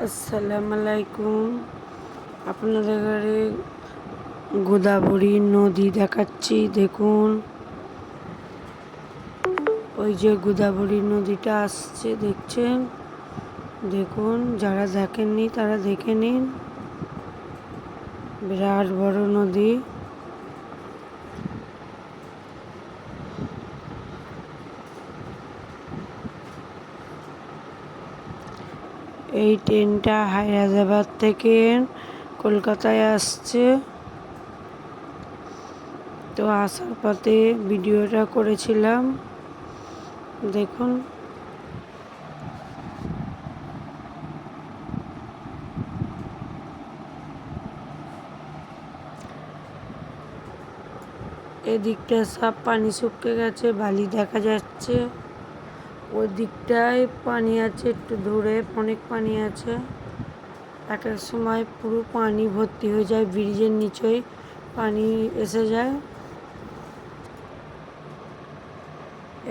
আসসালামু আলাইকুম। আপনাদের ঘরে গোদাবরী নদী দেখাচ্ছি, দেখুন। ওই যে গোদাবরী নদীটা আসছে, দেখছেন? দেখুন, যারা দেখেননি তারা দেখে নিন। বিরাট বড় নদী। এই ট্রেনটা হায়দ্রাবাদ থেকে কলকাতায় আসছে। তো আসার পথে ভিডিওটা করেছিলাম, দেখুন। এদিকটা সব পানি শুকিয়ে গেছে, বালি দেখা যাচ্ছে। ওই দিকটায় পানি আছে, একটু দূরে অনেক পানি আছে। এক এক সময় পুরো পানি ভর্তি হয়ে যায়, ব্রিজের নিচেই পানি এসে যায়।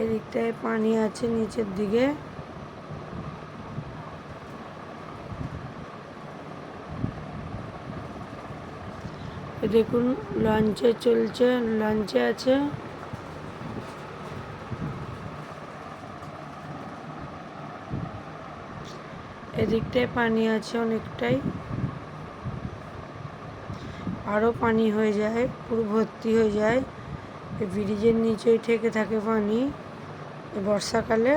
এদিকটায় পানি আছে নিচের দিকে। দেখুন, লঞ্চে চলছে, লঞ্চে আছে। এদিকটায় পানি আছে অনেকটাই, আরও পানি হয়ে যায়, পুরো ভর্তি হয়ে যায়। এই ব্রিজের নিচেই থেকে থাকে পানি বর্ষাকালে।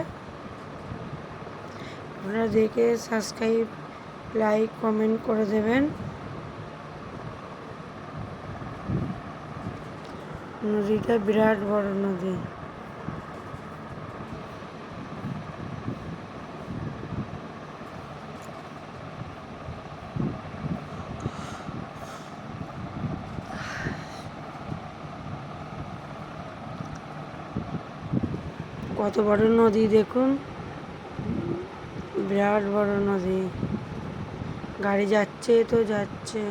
আপনারা দেখে সাবস্ক্রাইব, লাইক, কমেন্ট করে দেবেন। নদীটা বিরাট বড় নদী। কত বড় নদী দেখুন, বিরাট বড় নদী। গাড়ি যাচ্ছে তো যাচ্ছে।